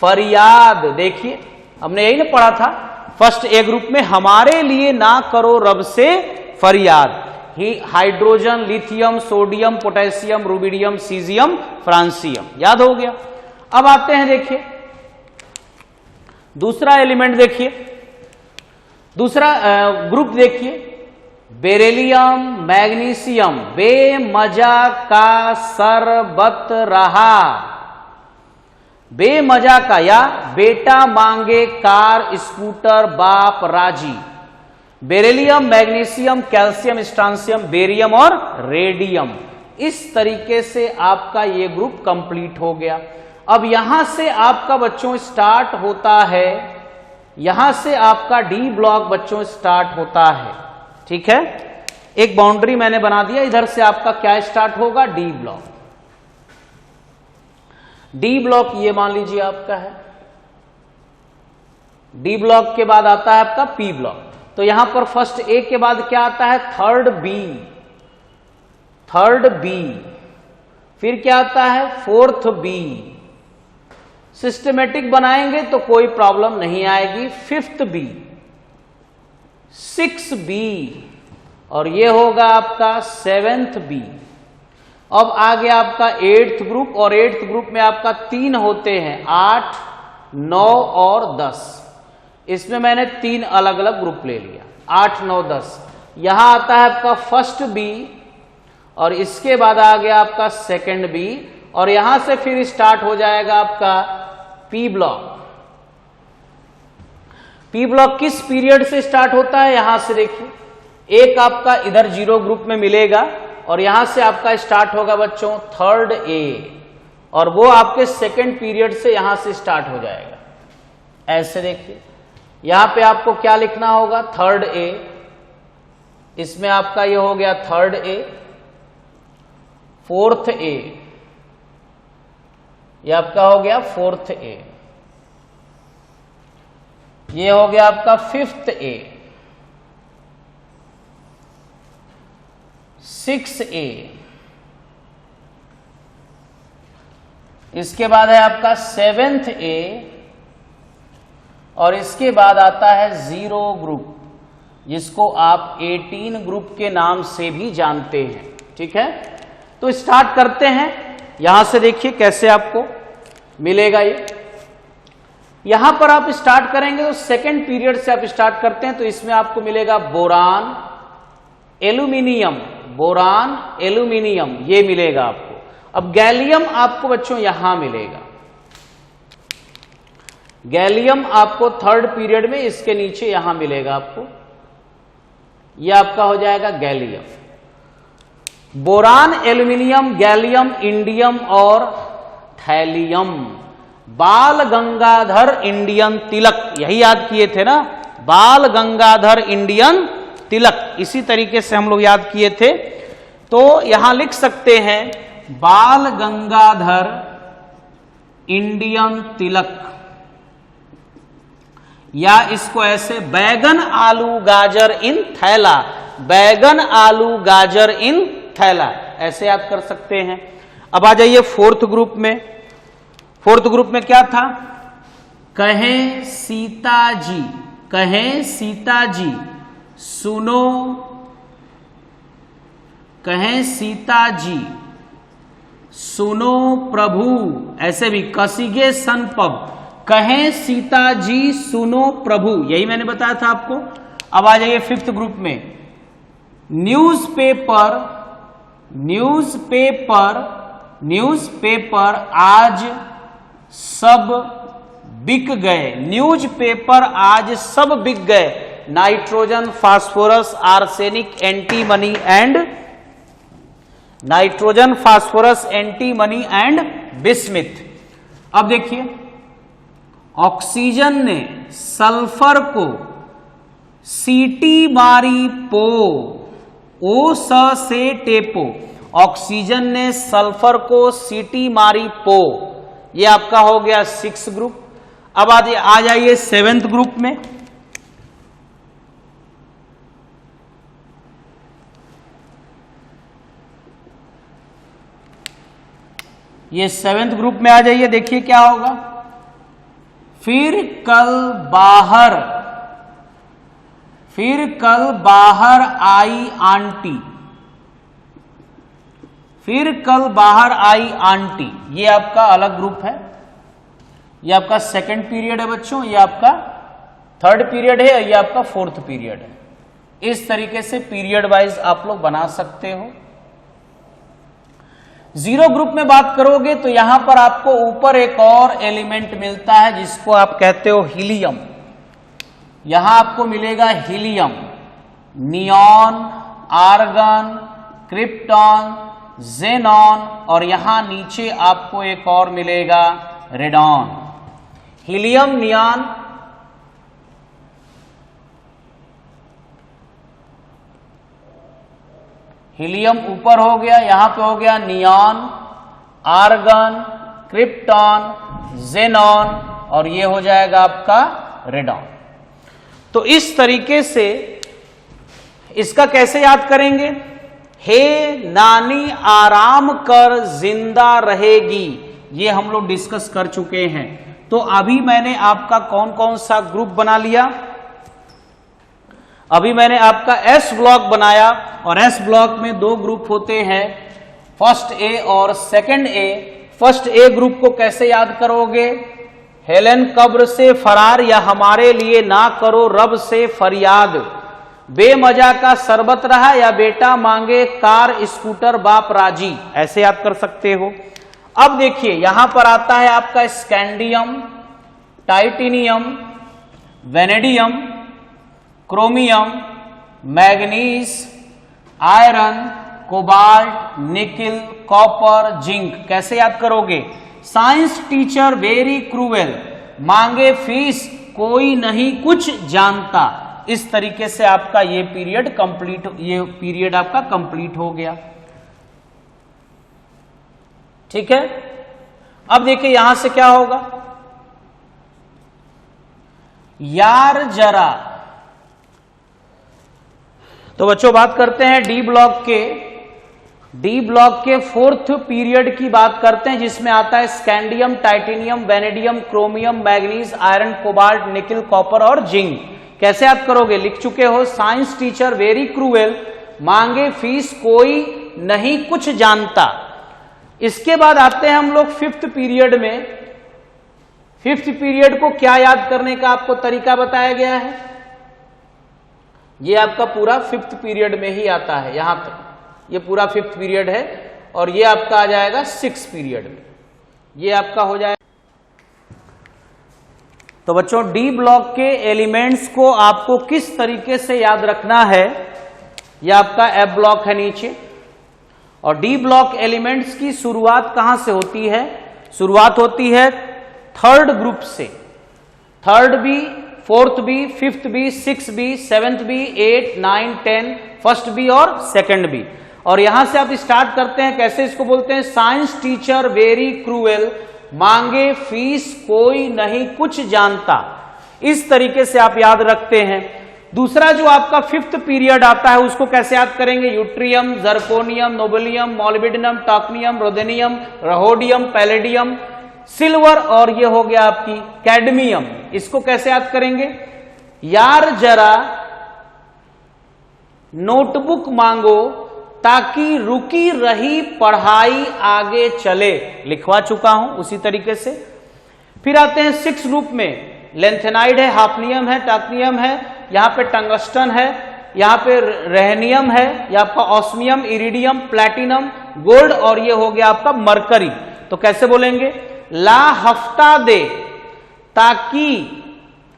फरियाद। देखिए हमने यही ना पढ़ा था फर्स्ट ए ग्रुप में, हमारे लिए ना करो रब से फरियाद। Hydrogen, lithium, sodium, potassium, rubidium, caesium, francium. याद हो गया। अब आते हैं, देखिए दूसरा एलिमेंट देखिए, दूसरा ग्रुप देखिए, बेरिलियम, मैग्नीशियम। बेमजा का शरबत रहा, बेमजा का, या बेटा मांगे कार स्कूटर बाप राजी। Beryllium, magnesium, calcium, strontium, barium और रेडियम। इस तरीके से आपका ये ग्रुप कंप्लीट हो गया। अब यहां से आपका बच्चों स्टार्ट होता है, यहां से आपका डी ब्लॉक बच्चों स्टार्ट होता है। ठीक है, एक बाउंड्री मैंने बना दिया। इधर से आपका क्या स्टार्ट होगा? D block. डी ब्लॉक ये मान लीजिए आपका है। डी ब्लॉक के बाद आता है आपका पी ब्लॉक। तो यहां पर फर्स्ट ए के बाद क्या आता है? Third B, third B. फिर क्या आता है? फोर्थ बी, सिस्टमेटिक बनाएंगे तो कोई प्रॉब्लम नहीं आएगी। 5th बी, 6 बी और ये होगा आपका 7th बी। अब आ गया आपका 8th ग्रुप, और 8th ग्रुप में आपका 3 होते हैं, 8, 9 और 10। इसमें मैंने 3 अलग अलग ग्रुप ले लिया, 8, 9, 10। यहां आता है आपका 1st बी और इसके बाद आ गया आपका 2nd बी, और यहां से फिर स्टार्ट हो जाएगा आपका पी ब्लॉक। पी ब्लॉक किस पीरियड से स्टार्ट होता है, यहां से देखिए, एक आपका इधर 0 ग्रुप में मिलेगा और यहां से आपका स्टार्ट होगा बच्चों 3rd ए, और वो आपके 2nd पीरियड से यहां से स्टार्ट हो जाएगा। ऐसे देखिए, यहां पे आपको क्या लिखना होगा, 3rd ए, इसमें आपका ये हो गया 3rd ए, 4th ए, ये आपका हो गया 4th ए, ये हो गया आपका 5th ए, 6 ए, इसके बाद है आपका 7th ए, और इसके बाद आता है 0 ग्रुप, जिसको आप 18 ग्रुप के नाम से भी जानते हैं। ठीक है, तो स्टार्ट करते हैं। यहां से देखिए कैसे आपको मिलेगा ये। यहां पर आप स्टार्ट करेंगे तो 2nd पीरियड से आप स्टार्ट करते हैं, तो इसमें आपको मिलेगा बोरान, एल्यूमिनियम, बोरान, एल्यूमिनियम, ये मिलेगा आपको। अब गैलियम आपको बच्चों यहां मिलेगा, गैलियम आपको 3rd पीरियड में इसके नीचे यहां मिलेगा आपको, यह आपका हो जाएगा gallium. Boron, aluminium, gallium, indium और थैलियम। बाल गंगाधर इंडियन तिलक, यही याद किए थे ना, बाल गंगाधर इंडियन तिलक, इसी तरीके से हम लोग याद किए थे। तो यहां लिख सकते हैं बाल गंगाधर इंडियन तिलक, या इसको ऐसे बैगन आलू गाजर इन थैला, बैगन आलू गाजर इन थैला, ऐसे याद कर सकते हैं। अब आ जाइए 4th ग्रुप में। 4th ग्रुप में क्या था, कहें सीता जी, कहें सीता जी सुनो, कहें सीता जी सुनो प्रभु, ऐसे भी कसीगे सन पब, कहें सीता जी सुनो प्रभु, यही मैंने बताया था आपको। अब आ जाइए 5th ग्रुप में, न्यूज़पेपर, न्यूज़पेपर, न्यूज़पेपर आज सब बिक गए, न्यूज़पेपर आज सब बिक गए, nitrogen, phosphorus, arsenic, antimony and, nitrogen, phosphorus, antimony and bismuth. अब देखिए, ऑक्सीजन ने सल्फर को सीटी मारी पो, ओ स से टेपो, ऑक्सीजन ने सल्फर को सीटी मारी पो, ये आपका हो गया 6 ग्रुप। अब आ जाइए 7th ग्रुप में। ये 7th ग्रुप में आ जाइए, देखिए क्या होगा, फिर कल बाहर, फिर कल बाहर आई आंटी, फिर कल बाहर आई आंटी, ये आपका अलग ग्रुप है, ये आपका 2nd पीरियड है बच्चों, ये आपका 3rd पीरियड है, ये आपका 4th पीरियड है। इस तरीके से पीरियड वाइज आप लोग बना सकते हो। 0 ग्रुप में बात करोगे तो यहां पर आपको ऊपर एक और एलिमेंट मिलता है जिसको आप कहते हो हीलियम। यहां आपको मिलेगा helium, neon, argon, krypton, xenon, और यहां नीचे आपको एक और मिलेगा रेडॉन। हीलियम, नियॉन, हीलियम ऊपर हो गया, यहां पे हो गया नियॉन, आर्गन, क्रिप्टॉन, जेनॉन, और ये हो जाएगा आपका रेडॉन। तो इस तरीके से इसका कैसे याद करेंगे, हे नानी आराम कर जिंदा रहेगी, ये हम लोग डिस्कस कर चुके हैं। तो अभी मैंने आपका कौन कौन सा ग्रुप बना लिया, अभी मैंने आपका एस ब्लॉक बनाया, और एस ब्लॉक में दो ग्रुप होते हैं, फर्स्ट ए और second A. First A group को कैसे याद करोगे, हेलेन कब्र से फरार या हमारे लिए ना करो रब से फरियाद, बेमजा का शरबत रहा या बेटा मांगे कार स्कूटर बाप राजी, ऐसे याद कर सकते हो। अब देखिए यहां पर आता है आपका scandium, titanium, vanadium, chromium, manganese, iron, cobalt, nickel, copper, zinc. कैसे याद करोगे, साइंस टीचर वेरी क्रूएल, मांगे फीस कोई नहीं कुछ जानता। इस तरीके से आपका ये पीरियड आपका कंप्लीट हो गया। ठीक है, अब देखिए यहां से क्या होगा, यार जरा। तो बच्चों बात करते हैं डी ब्लॉक के फोर्थ पीरियड की बात करते हैं, जिसमें आता है scandium, titanium, vanadium, chromium, manganese, iron, cobalt, nickel, copper और जिंक। कैसे याद करोगे, लिख चुके हो, साइंस टीचर वेरी क्रूएल, मांगे फीस कोई नहीं कुछ जानता। इसके बाद आते हैं हम लोग फिफ्थ पीरियड में। फिफ्थ पीरियड को क्या याद करने का आपको तरीका बताया गया है, ये आपका पूरा फिफ्थ पीरियड में ही आता है, यहां तक ये पूरा फिफ्थ पीरियड है, और ये आपका आ जाएगा सिक्स पीरियड में, ये आपका हो जाएगा। तो बच्चों डी ब्लॉक के एलिमेंट्स को आपको किस तरीके से याद रखना है, यह आपका एफ ब्लॉक है नीचे। और डी ब्लॉक एलिमेंट्स की शुरुआत कहां से होती है, शुरुआत होती है थर्ड ग्रुप से। Third B, fourth B, fifth B, six B, seventh B, 8, 9, 10, first B और सेकंड बी। और यहां से आप स्टार्ट करते हैं, कैसे इसको बोलते हैं, साइंस टीचर वेरी क्रूएल, मांगे फीस कोई नहीं कुछ जानता। इस तरीके से आप याद रखते हैं। दूसरा जो आपका फिफ्थ पीरियड आता है उसको कैसे याद करेंगे, यूट्रियम, जर्कोनियम, नोबेलियम, मॉलिब्डेनम, टॉक्नियम, रोदेनियम, रहोडियम, पैलेडियम, सिल्वर, और ये हो गया आपकी कैडमियम। इसको कैसे याद करेंगे, यार जरा नोटबुक मांगो ताकि रुकी रही पढ़ाई आगे चले, लिखवा चुका हूं उसी तरीके से। फिर आते हैं सिक्स ग्रुप में, लेंथेनाइड है, हाफनियम है, टाक्नियम है, यहां पे टंगस्टन है, यहां पे रेहनियम है, यह आपका ऑस्मियम, इरिडियम, प्लैटिनम, गोल्ड, और ये हो गया आपका मरकरी। तो कैसे बोलेंगे, ला हफ्ता दे ताकि,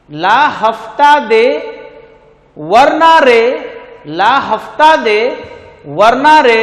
ला हफ्ता दे वरना रे, ला हफ्ता दे वरना रे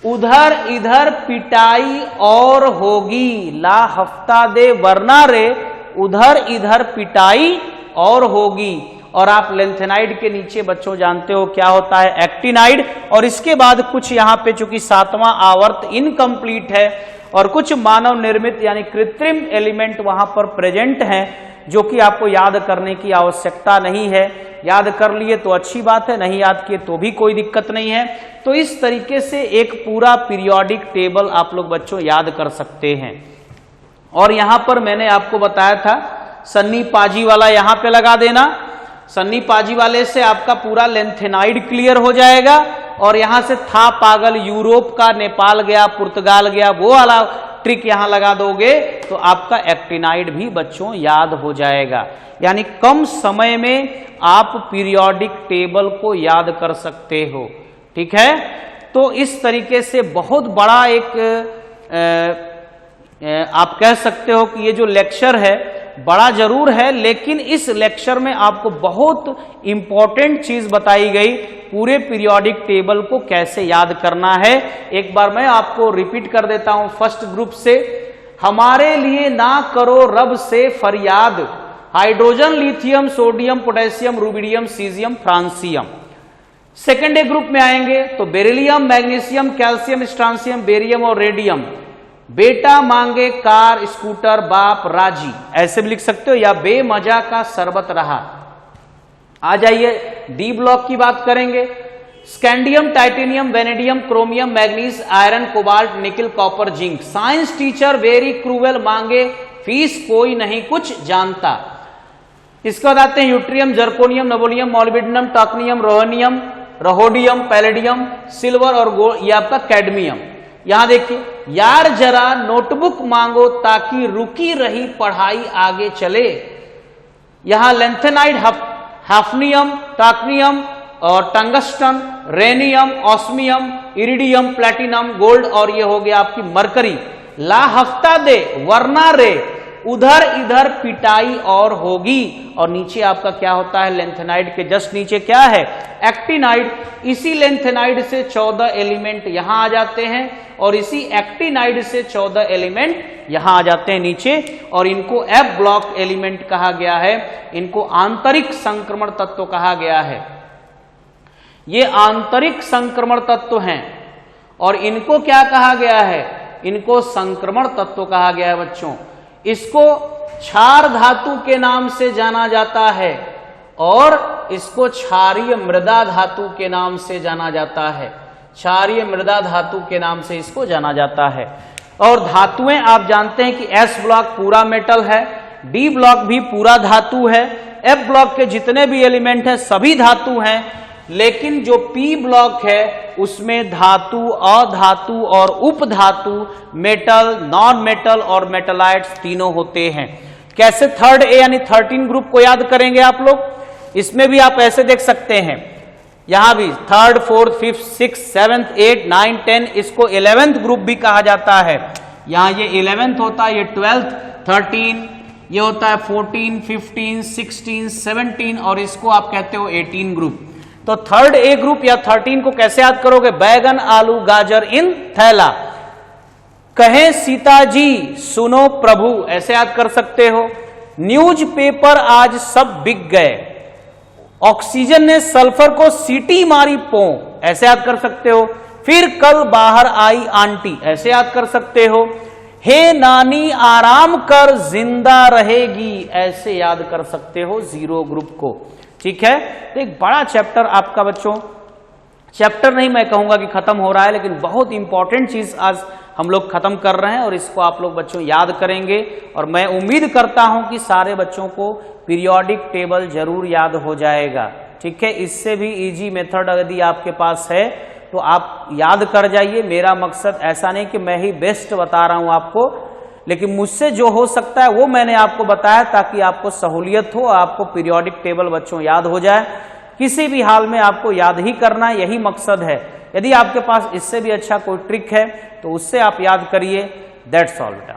उधर इधर पिटाई और होगी, ला हफ्ता दे वरना रे उधर इधर पिटाई और होगी। और आप लेंथेनाइड के नीचे बच्चों जानते हो क्या होता है, एक्टिनाइड। और इसके बाद कुछ यहां पे चूंकि सातवां आवर्त इनकम्प्लीट है और कुछ मानव निर्मित यानी कृत्रिम एलिमेंट वहां पर प्रेजेंट हैं, जो कि आपको याद करने की आवश्यकता नहीं है। याद कर लिए तो अच्छी बात है, नहीं याद किए तो भी कोई दिक्कत नहीं है। तो इस तरीके से एक पूरा पीरियोडिक टेबल आप लोग बच्चों याद कर सकते हैं। और यहां पर मैंने आपको बताया था सन्नी पाजी वाला यहां पे लगा देना, सन्नी पाजी वाले से आपका पूरा लेंथेनाइड क्लियर हो जाएगा। और यहां से था पागल यूरोप का, नेपाल गया, पुर्तगाल गया, वो वाला ट्रिक यहां लगा दोगे तो आपका एक्टिनाइड भी बच्चों याद हो जाएगा। यानी कम समय में आप पीरियोडिक टेबल को याद कर सकते हो। ठीक है, तो इस तरीके से बहुत बड़ा एक आप कह सकते हो कि ये जो लेक्चर है बड़ा जरूर है, लेकिन इस लेक्चर में आपको बहुत इंपॉर्टेंट चीज बताई गई, पूरे पीरियोडिक टेबल को कैसे याद करना है। एक बार मैं आपको रिपीट कर देता हूं फर्स्ट ग्रुप से, हमारे लिए ना करो रब से फरियाद, hydrogen, lithium, sodium, potassium, rubidium, caesium, francium. Second A group में आएंगे तो beryllium, magnesium, calcium, strontium, barium और रेडियम, बेटा मांगे कार स्कूटर बाप राजी, ऐसे भी लिख सकते हो, या बेमजा का शरबत रहा। आ जाइए डी ब्लॉक की बात करेंगे। Scandium, titanium, vanadium, chromium, manganese, iron, cobalt, nickel, copper, zinc. Science teacher very cruel, मांगे फीस कोई नहीं कुछ जानता। इसके बाद आते हैं यूट्रियम, जर्कोनियम, नोबोलियम, मॉलिब्डेनम, टॉक्नियम, रोहनियम, रहोडियम, पैलेडियम, सिल्वर और गोल्ड, ये आपका कैडमियम। यहां देखिए, यार जरा नोटबुक मांगो ताकि रुकी रही पढ़ाई आगे चले। यहां लेंथेनाइड, हाफनियम, टाक्नियम और tungsten, rhenium, osmium, iridium, platinum, gold और ये हो गया आपकी मरकरी। ला हफ्ता दे वरना रे उधर इधर पिटाई और होगी। और नीचे आपका क्या होता है, लेंथेनाइड के जस्ट नीचे क्या है, एक्टिनाइड। इसी लेंथेनाइड से 14 एलिमेंट यहां आ जाते हैं और इसी एक्टिनाइड से 14 एलिमेंट यहां आ जाते हैं नीचे, और इनको एफ ब्लॉक एलिमेंट कहा गया है। इनको आंतरिक संक्रमण तत्व कहा गया है। ये आंतरिक संक्रमण तत्व हैं और इनको क्या कहा गया है, इनको संक्रमण तत्व कहा गया है बच्चों। इसको क्षार धातु के नाम से जाना जाता है और इसको क्षारीय मृदा धातु के नाम से जाना जाता है। क्षारीय मृदा धातु के नाम से इसको जाना जाता है। और धातुएं आप जानते हैं कि एस ब्लॉक पूरा मेटल है, डी ब्लॉक भी पूरा धातु है, एफ ब्लॉक के जितने भी एलिमेंट हैं सभी धातु हैं, लेकिन जो पी ब्लॉक है उसमें धातु, अधातु और उपधातु, मेटल, नॉन मेटल और मेटलाइट्स तीनों होते हैं। कैसे थर्ड ए यानी 13 ग्रुप को याद करेंगे आप लोग, इसमें भी आप ऐसे देख सकते हैं। यहां भी third, fourth, fifth, six, seventh, 8, 9, 10, इसको 11th ग्रुप भी कहा जाता है। यहां ये 11th होता है, ये 12th, 13, ये होता है 14, 15, 16, 17 और इसको आप कहते हो 18 ग्रुप। तो थर्ड ए ग्रुप या 13 को कैसे याद करोगे, बैगन, आलू, गाजर इन थैला। कहें सीता जी सुनो प्रभु, ऐसे याद कर सकते हो। न्यूज़पेपर आज सब बिक गए। ऑक्सीजन ने सल्फर को सीटी मारी पो, ऐसे याद कर सकते हो। फिर कल बाहर आई आंटी, ऐसे याद कर सकते हो। हे नानी आराम कर जिंदा रहेगी, ऐसे याद कर सकते हो जीरो ग्रुप को। ठीक है, तो एक बड़ा चैप्टर आपका बच्चों, चैप्टर नहीं मैं कहूंगा कि खत्म हो रहा है, लेकिन बहुत इंपॉर्टेंट चीज आज हम लोग खत्म कर रहे हैं और इसको आप लोग बच्चों याद करेंगे। और मैं उम्मीद करता हूं कि सारे बच्चों को पीरियोडिक टेबल जरूर याद हो जाएगा। ठीक है, इससे भी इजी मेथड यदि आपके पास है तो आप याद कर जाइए। मेरा मकसद ऐसा नहीं कि मैं ही बेस्ट बता रहा हूं आपको, लेकिन मुझसे जो हो सकता है वो मैंने आपको बताया ताकि आपको सहूलियत हो, आपको पीरियोडिक टेबल बच्चों याद हो जाए। किसी भी हाल में आपको याद ही करना है, यही मकसद है। यदि आपके पास इससे भी अच्छा कोई ट्रिक है तो उससे आप याद करिए। दैट्स ऑल बेटा।